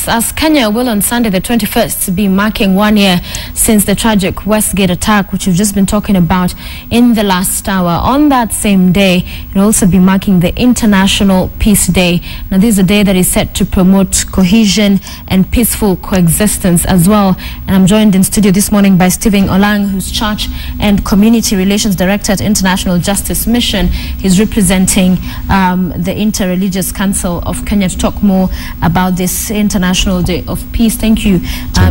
Kenyans, as Kenya will on Sunday the 21st be marking 1 year since the tragic Westgate attack, which we've just been talking about in the last hour. On that same day, it will also be marking the International Peace Day. Now, this is a day that is set to promote cohesion and peaceful coexistence as well. And I'm joined in studio this morning by Stephen Olang, who's Church and Community Relations Director at International Justice Mission. He's representing the Interreligious Council of Kenya to talk more about this International Day of Peace. Thank you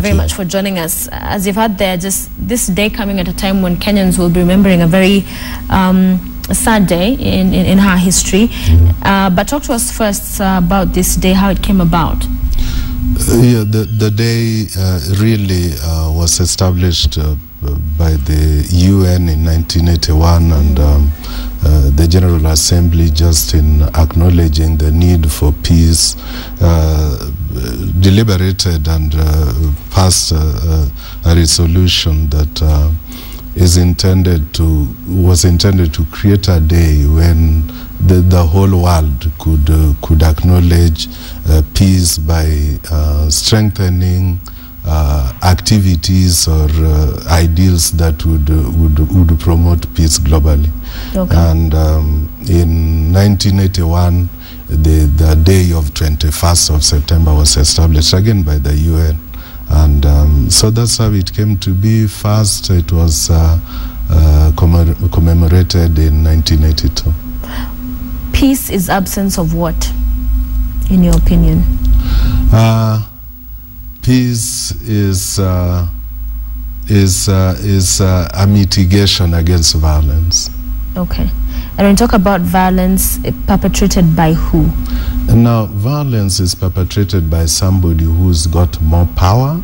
very much for joining us. As you've had there, just this day coming at a time when Kenyans will be remembering a very sad day in our history. But talk to us first about this day, how it came about. The day really was established by the UN in 1981 and the General Assembly, just in acknowledging the need for peace, deliberated and passed a resolution that was intended to create a day when the whole world could acknowledge peace by strengthening activities or ideals that would promote peace globally. Okay. And in 1981, the day of 21st of September was established again by the UN. And so that's how it came to be. First, it was commemorated in 1982. Peace is absence of what, in your opinion? Peace is a mitigation against violence. Okay. And when you talk about violence, perpetrated by who? Now, violence is perpetrated by somebody who's got more power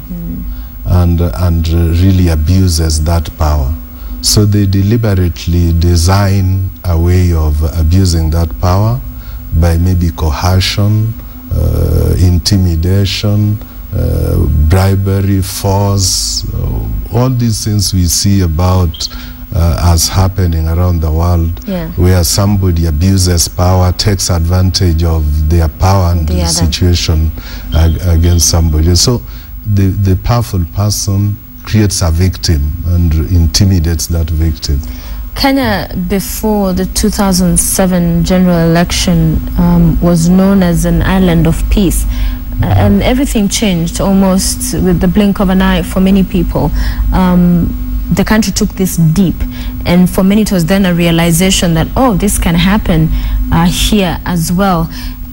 and really abuses that power. So they deliberately design a way of abusing that power by maybe coercion, intimidation, bribery, force, all these things we see about as happening around the world, where somebody abuses power, takes advantage of their power and the situation against somebody. So the powerful person creates a victim and intimidates that victim. Kenya, before the 2007 general election, was known as an island of peace. And everything changed almost with the blink of an eye for many people. The country took this deep, and for many it was then a realization that, oh, this can happen here as well.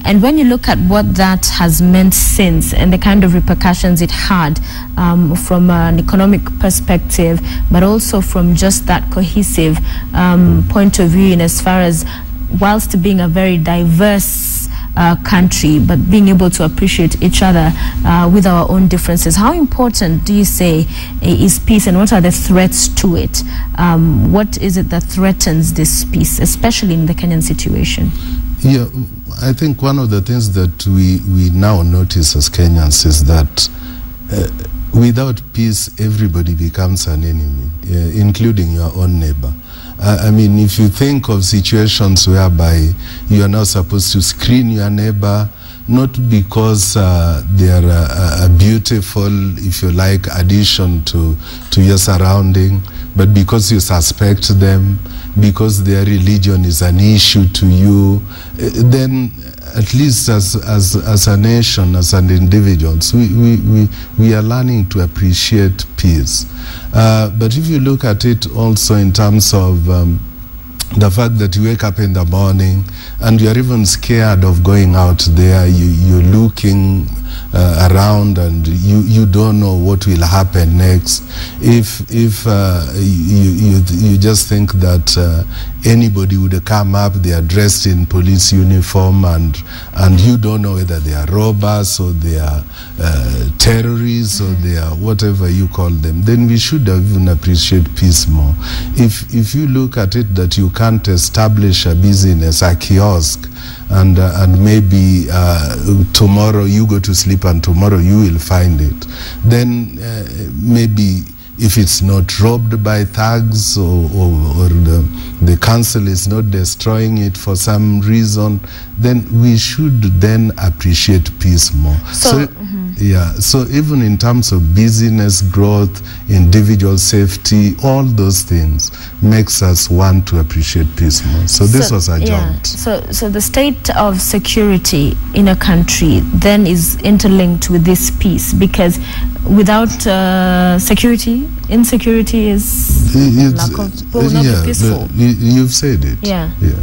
And when you look at what that has meant since and the kind of repercussions it had from an economic perspective, but also from just that cohesive point of view, in as far as whilst being a very diverse country, but being able to appreciate each other with our own differences. How important do you say is peace, and what are the threats to it? What is it that threatens this peace, especially in the Kenyan situation? Yeah, I think one of the things that we now notice as Kenyans is that without peace, everybody becomes an enemy, including your own neighbor. I mean, if you think of situations whereby you are not supposed to screen your neighbor, not because they are a beautiful, if you like, addition to your surrounding, but because you suspect them, because their religion is an issue to you, then at least as a nation, as an individuals, we are learning to appreciate peace. But if you look at it also in terms of the fact that you wake up in the morning and you're even scared of going out there, you're looking around and you don't know what will happen next. If you just think that anybody would come up, they are dressed in police uniform, and you don't know whether they are robbers or they are terrorists or they are whatever you call them, then we should even appreciate peace more. If you look at it that you can't establish a business, a kiosk, and maybe tomorrow you go to sleep and tomorrow you will find it, then maybe if it's not robbed by thugs or the council is not destroying it for some reason, then we should then appreciate peace more. So Yeah, so even in terms of business growth, individual safety, all those things makes us want to appreciate peace more. So this was a jaunt. So the state of security in a country then is interlinked with this peace, because without security, insecurity is lack of, will not be peaceful. You've said it. Yeah. Yeah.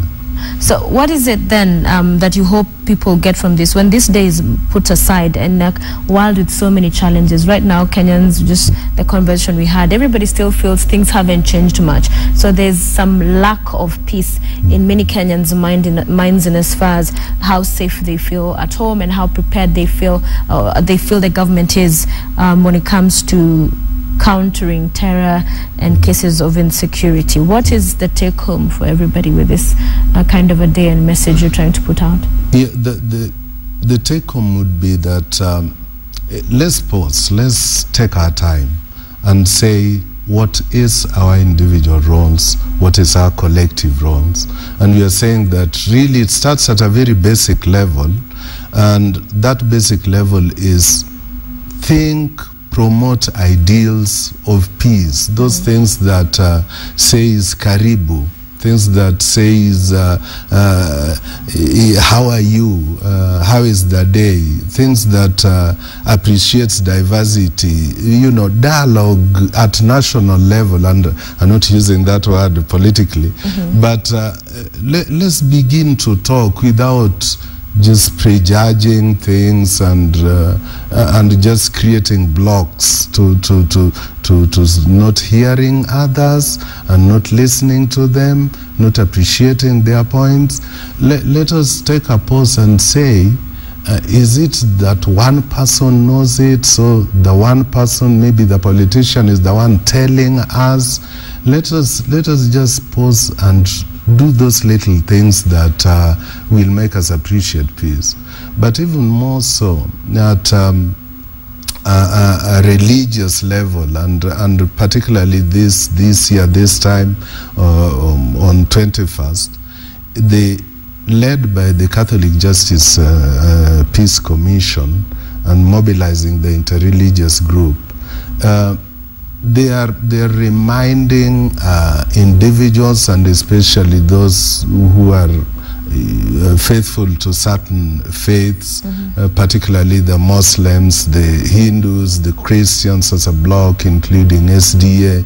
So what is it then that you hope people get from this when this day is put aside and while with so many challenges right now? Kenyans, just the conversation we had, everybody still feels things haven't changed much, so there's some lack of peace in many Kenyans' minds in as far as how safe they feel at home and how prepared they feel the government is when it comes to countering terror and cases of insecurity. What is the take home for everybody with this kind of a day and message you're trying to put out? Yeah, the take home would be that let's pause, let's take our time and say what is our individual roles, what is our collective roles. And we are saying that really it starts at a very basic level, and that basic level is think, promote ideals of peace, those things that says karibu, things that says how are you, how is the day, things that appreciates diversity, dialogue at national level. And I'm not using that word politically, but let's begin to talk without just prejudging things and just creating blocks to not hearing others and not listening to them, not appreciating their points. Let us take a pause and say, is it that one person knows it, so the one person, maybe the politician, is the one telling us? Let us just pause and do those little things that will make us appreciate peace. But even more so at a religious level, and particularly this year, this time on 21st, led by the Catholic Justice Peace Commission and mobilizing the interreligious group, they are reminding individuals, and especially those who are faithful to certain faiths, particularly the Muslims, the Hindus, the Christians as a bloc, including SDA,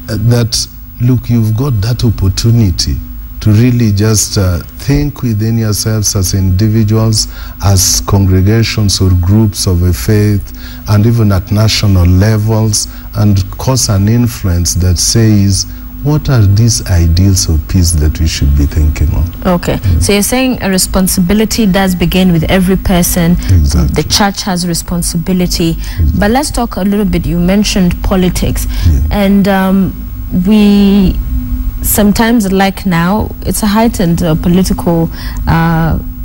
that look, you've got that opportunity to really just think within yourselves as individuals, as congregations or groups of a faith, and even at national levels, and cause an influence that says, what are these ideals of peace that we should be thinking of? Okay, so you're saying a responsibility does begin with every person. Exactly. The church has responsibility. But let's talk a little bit, you mentioned politics. And we sometimes, like now, it's a heightened political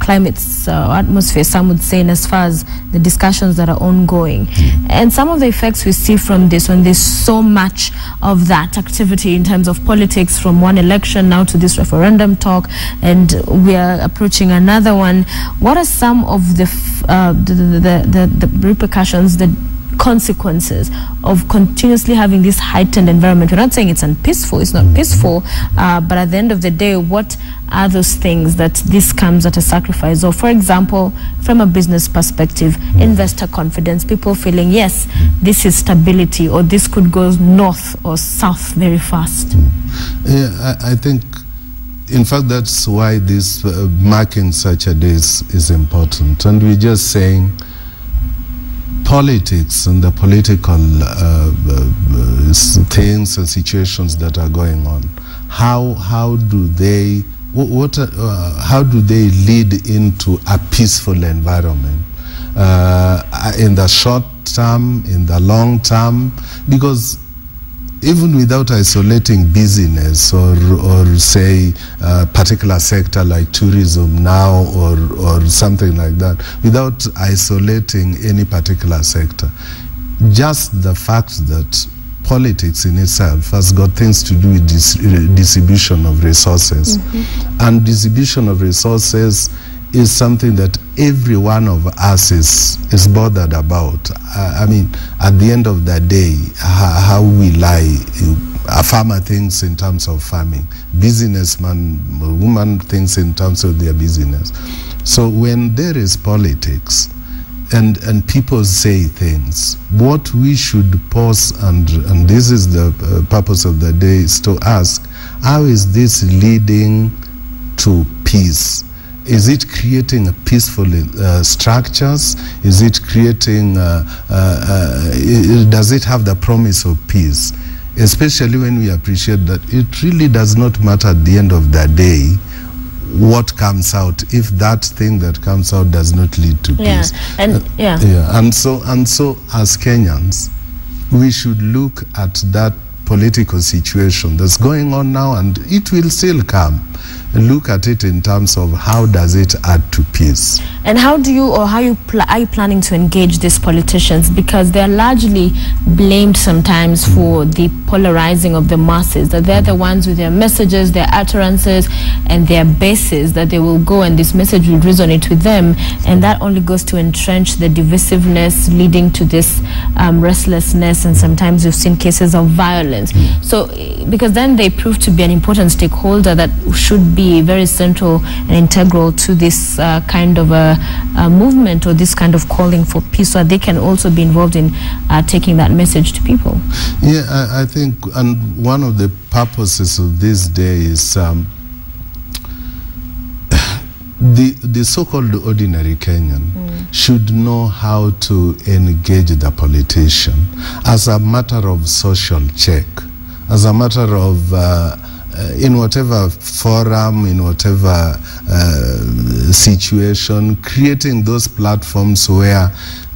climate atmosphere, some would say, in as far as the discussions that are ongoing. And some of the effects we see from this, when there's so much of that activity in terms of politics, from one election now to this referendum talk, and we are approaching another one. What are some of the repercussions, the consequences of continuously having this heightened environment? We're not saying it's unpeaceful, it's not peaceful, but at the end of the day, what are those things that this comes at a sacrifice of? For example, from a business perspective, investor confidence, people feeling, yes, this is stability, or this could go north or south very fast. Yeah, I think, in fact, that's why this marking such a day is important. And we're just saying, politics and the political things and situations that are going on, how do they lead into a peaceful environment in the short term, in the long term? Because even without isolating business or say a particular sector like tourism now or something like that, without isolating any particular sector, just the fact that politics in itself has got things to do with distribution of resources. And distribution of resources is something that every one of us is bothered about. I mean, at the end of the day, how we lie. A farmer thinks in terms of farming. Businessman, woman thinks in terms of their business. So when there is politics and people say things, what we should pause, and this is the purpose of the day, is to ask, how is this leading to peace? Is it creating peaceful structures? Is it creating, does it have the promise of peace? Especially when we appreciate that it really does not matter at the end of the day what comes out if that thing that comes out does not lead to peace. And so as Kenyans, we should look at that political situation that's going on now, and it will still come. Look at it in terms of how does it add to peace. And how do you, or how are you planning to engage these politicians? Because they're largely blamed sometimes for the polarizing of the masses, that they're the ones with their messages, their utterances, and their bases, that they will go and this message will resonate with them, and that only goes to entrench the divisiveness, leading to this restlessness, and sometimes we've seen cases of violence. So, because then they prove to be an important stakeholder that should be very central and integral to this kind of a movement, or this kind of calling for peace, so that they can also be involved in taking that message to people. Yeah, I think, and one of the purposes of this day is the so-called ordinary Kenyan should know how to engage the politician as a matter of social check, as a matter of in whatever forum, in whatever situation, creating those platforms where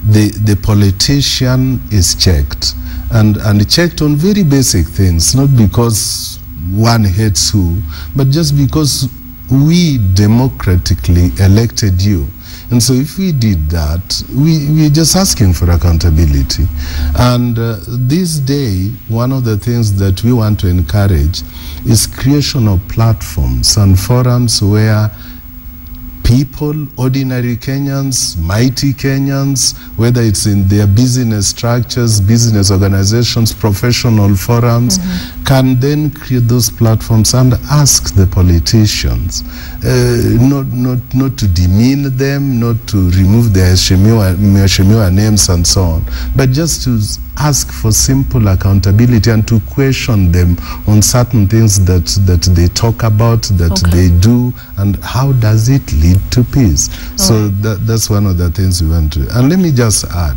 the politician is checked, and checked on very basic things, not because one hates who, but just because we democratically elected you. And so if we did that, we're just asking for accountability. And this day, one of the things that we want to encourage is creation of platforms and forums where people, ordinary Kenyans, mighty Kenyans, whether it's in their business structures, business organizations, professional forums, can then create those platforms and ask the politicians, not to demean them, not to remove their Shemiwa names and so on, but just to ask for simple accountability and to question them on certain things that they talk about, that they do, and how does it lead to peace. So that's one of the things we want to. And let me just add,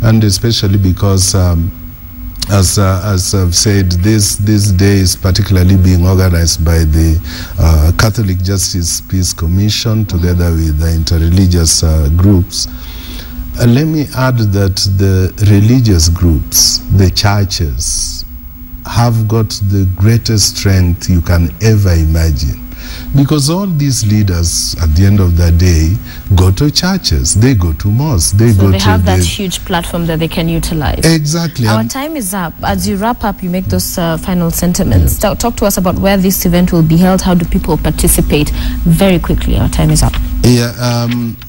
and especially because as I've said, this day is particularly being organized by the Catholic Justice Peace Commission together with the interreligious groups. Let me add that the religious groups, the churches, have got the greatest strength you can ever imagine. Because all these leaders, at the end of the day, go to churches, they go to mosques, they have that huge platform that they can utilize. Exactly. Our time is up. As you wrap up, you make those final sentiments. Talk to us about where this event will be held. How do people participate? Very quickly, our time is up. Yeah,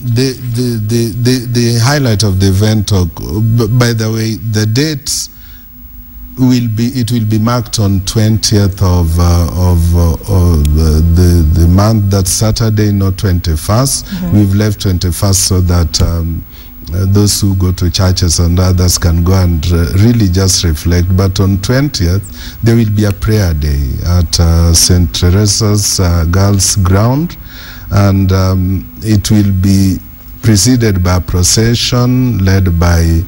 the highlight of the event, by the way, the dates will be marked on 20th of the month. That's Saturday, not 21st. We've left 21st so that those who go to churches and others can go and really just reflect. But on 20th, there will be a prayer day at St. Teresa's Girls' Ground, and it will be preceded by a procession led by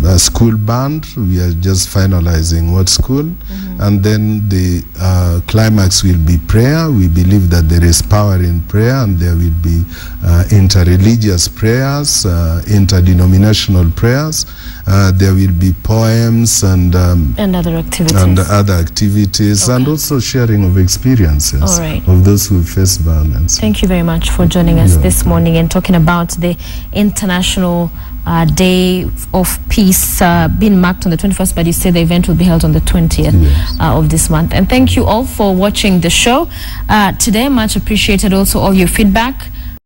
a school band. We are just finalizing what school. And then the climax will be prayer. We believe that there is power in prayer, and there will be interreligious prayers, interdenominational prayers. There will be poems and other activities. And also sharing of experiences of those who face violence. Thank you very much for joining us this morning and talking about the International Day of Peace being marked on the 21st, but you say the event will be held on the 20th of this month. And thank you all for watching the show today. Much appreciated also all your feedback.